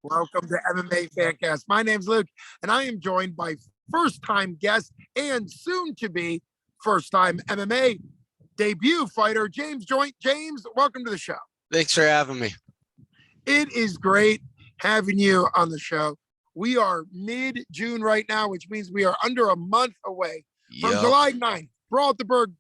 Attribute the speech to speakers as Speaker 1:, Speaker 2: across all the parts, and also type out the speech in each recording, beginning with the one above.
Speaker 1: Welcome to MMA Fancast. My name's Luke, and I am joined by first-time guest and soon-to-be first-time MMA debut fighter, James Joint. James, welcome to the show.
Speaker 2: Thanks for having me.
Speaker 1: It is great having you on the show. We are mid-June right now, which means we are under a month away from July 9th, Brawlberg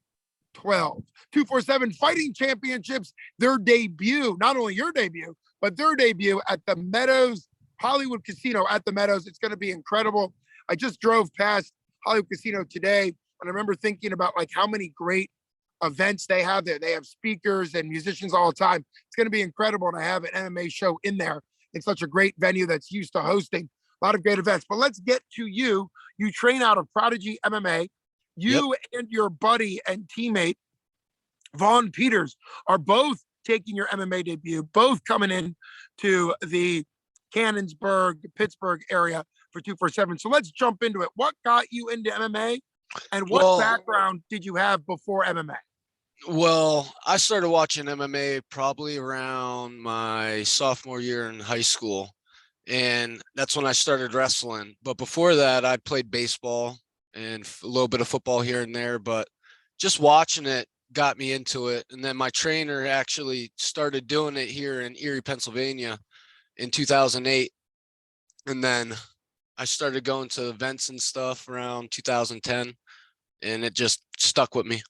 Speaker 1: 12, 247 Fighting Championships, their debut, not only your debut, but their debut at the Meadows Hollywood Casino at the Meadows. It's going to be incredible. I just drove past Hollywood Casino today, and I remember thinking about like how many great events they have there. They have speakers and musicians all the time. It's going to be incredible, and I have an MMA show in there. It's such a great venue that's used to hosting a lot of great events. But let's get to you. You train out of Prodigy MMA. You and your buddy and teammate, Vaughn Peters, are both taking your MMA debut, both coming in to the Cannonsburg, Pittsburgh area for 247. So let's jump into it. What got you into MMA, and what background did you have before MMA?
Speaker 2: Well, I started watching MMA probably around my sophomore year in high school, and that's when I started wrestling. But before that, I played baseball and a little bit of football here and there, but just watching it got me into it. And then my trainer actually started doing it here in Erie, Pennsylvania in 2008. And then I started going to events and stuff around 2010, and it just stuck with me.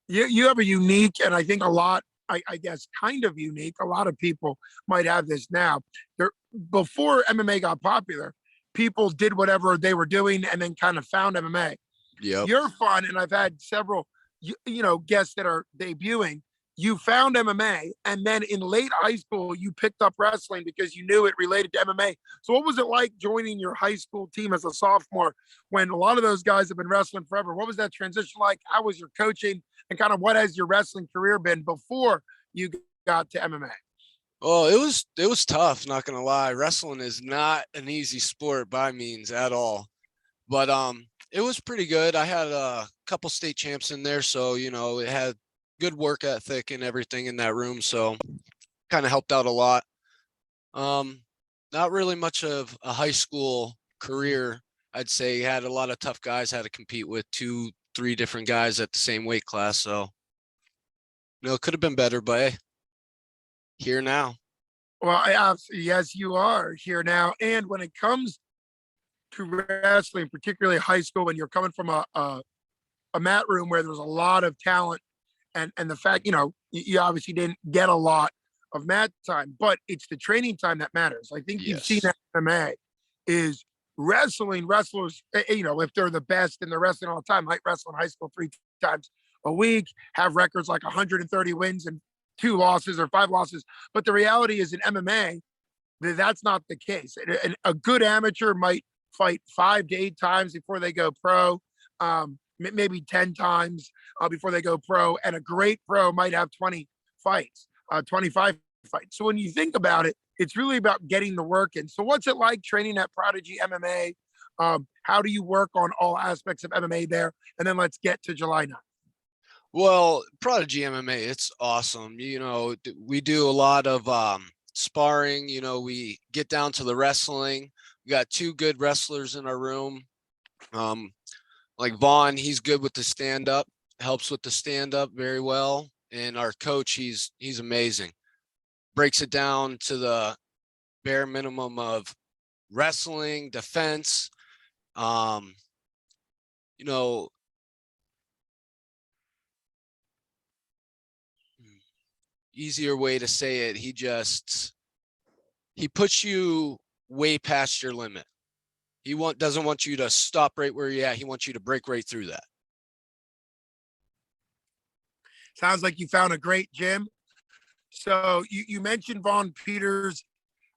Speaker 1: You have a unique, and I think a lot, I guess, kind of unique. A lot of people might have this now. Before MMA got popular, people did whatever they were doing and then kind of found MMA.
Speaker 2: Yep.
Speaker 1: You're fun, and I've had several, guests that are debuting. You found MMA, and then in late high school, you picked up wrestling because you knew it related to MMA. So what was it like joining your high school team as a sophomore when a lot of those guys have been wrestling forever? What was that transition like? How was your coaching, and kind of what has your wrestling career been before you got to MMA?
Speaker 2: Oh, it was tough, not gonna lie. Wrestling is not an easy sport by means at all. But it was pretty good. I had a couple state champs in there, so it had good work ethic and everything in that room, so kind of helped out a lot. Not really much of a high school career, I'd say. Had a lot of tough guys, had to compete with 2-3 different guys at the same weight class, so it could have been better, but hey, here now.
Speaker 1: Well, yes, you are here now. And when it comes to wrestling, particularly high school, when you're coming from a mat room where there's a lot of talent, and the fact, you obviously didn't get a lot of mat time, but it's the training time that matters. I think you've seen that in MMA is wrestlers, if they're the best and they're wrestling all the time, might wrestle in high school 3 times a week, have records like 130 wins and 2 losses or 5 losses. But the reality is in MMA, that's not the case. A good amateur might fight 5 to 8 times before they go pro, maybe 10 times before they go pro. And a great pro might have 20 fights, 25 fights. So when you think about it, it's really about getting the work in. So what's it like training at Prodigy MMA? How do you work on all aspects of MMA there? And then let's get to July 9th.
Speaker 2: Well, Prodigy MMA, it's awesome. We do a lot of sparring. We get down to the wrestling. We got 2 good wrestlers in our room. Like Vaughn, he's good with the stand-up, helps with the stand-up very well. And our coach, he's amazing. Breaks it down to the bare minimum of wrestling, defense. Easier way to say it, he puts you way past your limit. He doesn't want you to stop right where you're at. He wants you to break right through that.
Speaker 1: Sounds like you found a great gym. So you mentioned Vaughn Peters.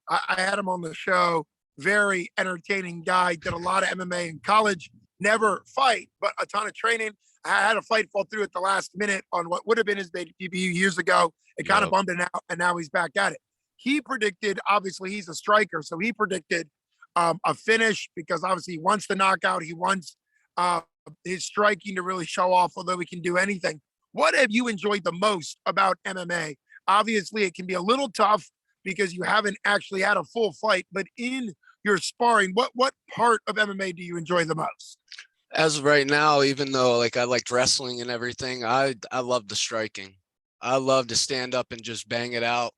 Speaker 1: I had him on the show. Very entertaining guy. Did a lot of MMA in college. Never fight, but a ton of training. I had a fight fall through at the last minute on what would have been his debut years ago. It kind of bummed it out, and now he's back at it. He predicted, obviously, he's a striker, so he predicted a finish because obviously he wants the knockout. He wants his striking to really show off, although he can do anything. What have you enjoyed the most about MMA? Obviously, it can be a little tough because you haven't actually had a full fight, but in your sparring, what part of MMA do you enjoy the most?
Speaker 2: As of right now, even though like I liked wrestling and everything, I love the striking. I love to stand up and just bang it out.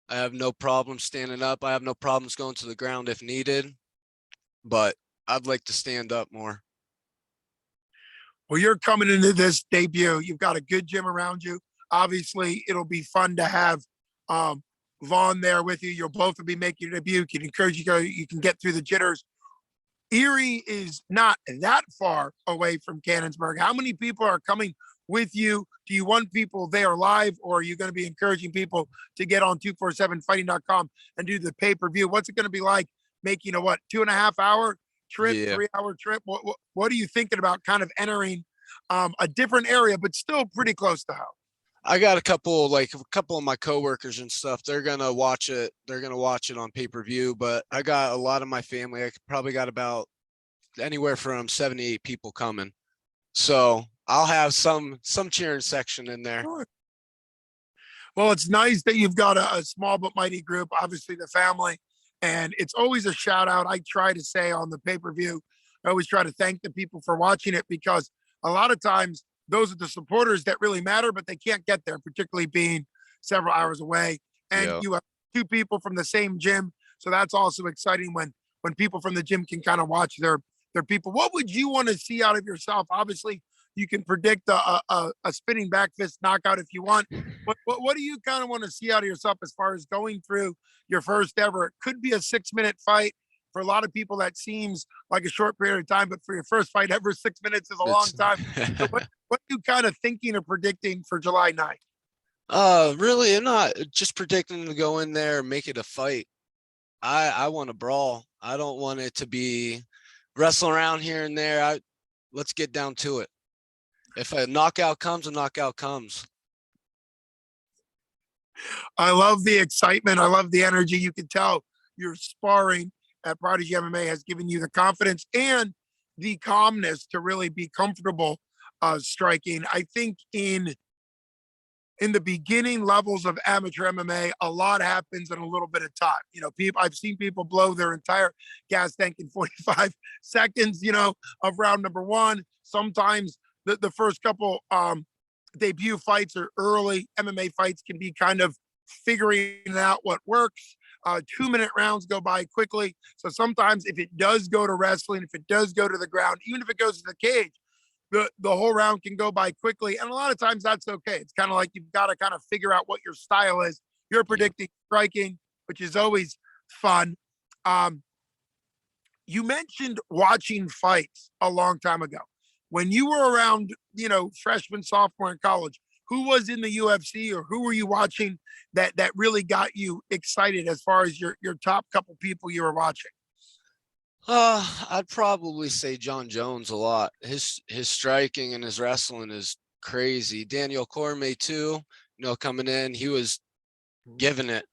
Speaker 2: I have no problem standing up. I have no problems going to the ground if needed, but I'd like to stand up more.
Speaker 1: Well, you're coming into this debut. You've got a good gym around you. Obviously, it'll be fun to have um, Vaughn there with you. You'll both be making your debut. Can encourage you go. You can get through the jitters. Erie is not that far away from Cannonsburg. How many people are coming with you? Do you want people there live, or are you going to be encouraging people to get on 247fighting.com and do the pay-per-view? What's it going to be like making a 2.5 hour trip,
Speaker 2: Yeah.
Speaker 1: 3 hour trip? What are you thinking about kind of entering a different area, but still pretty close to home?
Speaker 2: I got a couple of my coworkers and stuff. They're gonna watch it. They're gonna watch it on pay-per-view. But I got a lot of my family. I probably got about anywhere from 7 to 8 people coming. So I'll have some cheering section in there.
Speaker 1: Sure. Well, it's nice that you've got a small but mighty group, obviously the family, and it's always a shout out. I try to say on the pay-per-view, I always try to thank the people for watching it, because a lot of times those are the supporters that really matter, but they can't get there, particularly being several hours away. And
Speaker 2: Yeah.
Speaker 1: you have two people from the same gym. So that's also exciting when people from the gym can kind of watch their people. What would you want to see out of yourself? Obviously, you can predict a spinning back fist knockout if you want. What do you kind of want to see out of yourself as far as going through your first ever? It could be a 6 minute fight. For a lot of people, that seems like a short period of time, but for your first fight ever, 6 minutes is a long time. So what are you kind of thinking or predicting for July 9th?
Speaker 2: Really, I'm not just predicting to go in there and make it a fight. I want to brawl. I don't want it to be wrestling around here and there. Let's get down to it. If a knockout comes, a knockout comes.
Speaker 1: I love the excitement. I love the energy. You can tell you're sparring at Prodigy MMA has given you the confidence and the calmness to really be comfortable striking. I think in the beginning levels of amateur MMA, a lot happens in a little bit of time. I've seen people blow their entire gas tank in 45 seconds, of round number one. Sometimes the first couple debut fights are early. MMA fights can be kind of figuring out what works. 2 minute rounds go by quickly. So sometimes if it does go to wrestling, if it does go to the ground, even if it goes to the cage, the whole round can go by quickly. And a lot of times that's okay. It's kind of like you've got to kind of figure out what your style is. You're predicting striking, which is always fun. You mentioned watching fights a long time ago. When you were around, freshman, sophomore in college, who was in the UFC or who were you watching that really got you excited as far as your top couple people you were watching?
Speaker 2: I'd probably say Jon Jones a lot. His striking and his wrestling is crazy. Daniel Cormier too, coming in, he was giving it.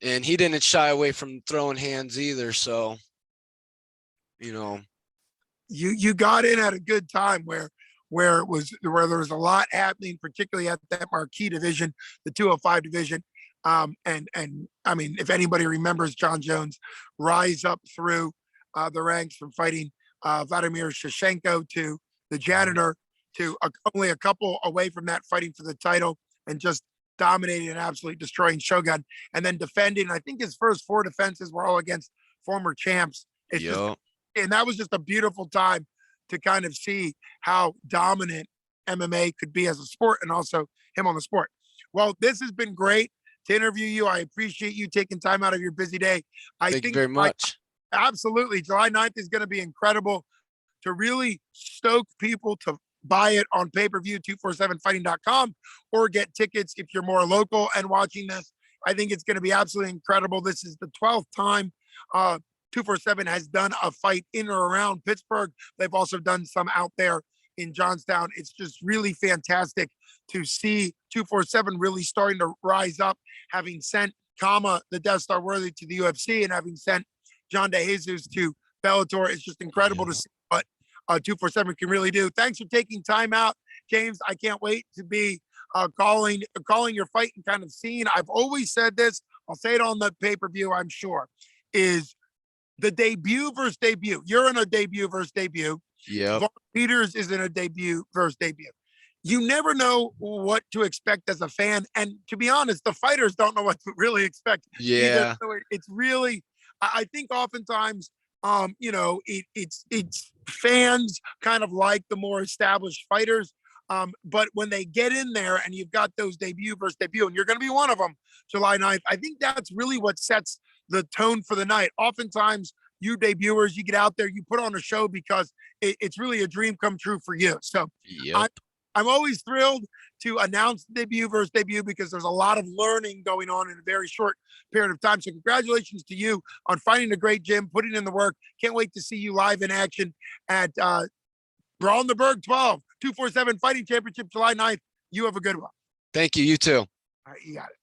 Speaker 2: And he didn't shy away from throwing hands either, so
Speaker 1: you got in at a good time where there was a lot happening, particularly at that marquee division, the 205 division. And I mean, if anybody remembers Jon Jones rise up through the ranks from fighting Vladimir Shevchenko to the janitor to only a couple away from that, fighting for the title and just dominating and absolutely destroying Shogun, and then defending. I think his first 4 defenses were all against former champs. And that was just a beautiful time to kind of see how dominant MMA could be as a sport, and also him on the sport. Well, this has been great to interview you. I appreciate you taking time out of your busy day.
Speaker 2: Thank you very much.
Speaker 1: Absolutely. July 9th is going to be incredible to really stoke people to buy it on pay-per-view, 247fighting.com, or get tickets if you're more local and watching this. I think it's going to be absolutely incredible. This is the 12th time 247 has done a fight in or around Pittsburgh. They've also done some out there in Johnstown. It's just really fantastic to see 247 really starting to rise up, having sent Kama, the Death Star Worthy, to the UFC, and having sent John DeJesus to Bellator. It's just incredible to see what 247 can really do. Thanks for taking time out, James. I can't wait to be calling your fight and kind of seeing. I've always said this. I'll say it on the pay-per-view, I'm sure, is the debut versus debut. You're in a debut versus debut.
Speaker 2: Yep.
Speaker 1: Vaughn Peters is in a debut versus debut. You never know what to expect as a fan. And to be honest, the fighters don't know what to really expect either. So it's really, I think oftentimes, it's fans kind of like the more established fighters. But when they get in there and you've got those debut versus debut, and you're going to be one of them, July 9th, I think that's really what sets the tone for the night. Oftentimes, you debuters, you get out there, you put on a show because it's really a dream come true for you. So I'm always thrilled to announce the debut versus debut because there's a lot of learning going on in a very short period of time. So congratulations to you on finding a great gym, putting in the work. Can't wait to see you live in action at Brawl in the Berg 12, 247 Fighting Championship, July 9th. You have a good one.
Speaker 2: Thank you. You too.
Speaker 1: All right, you got it.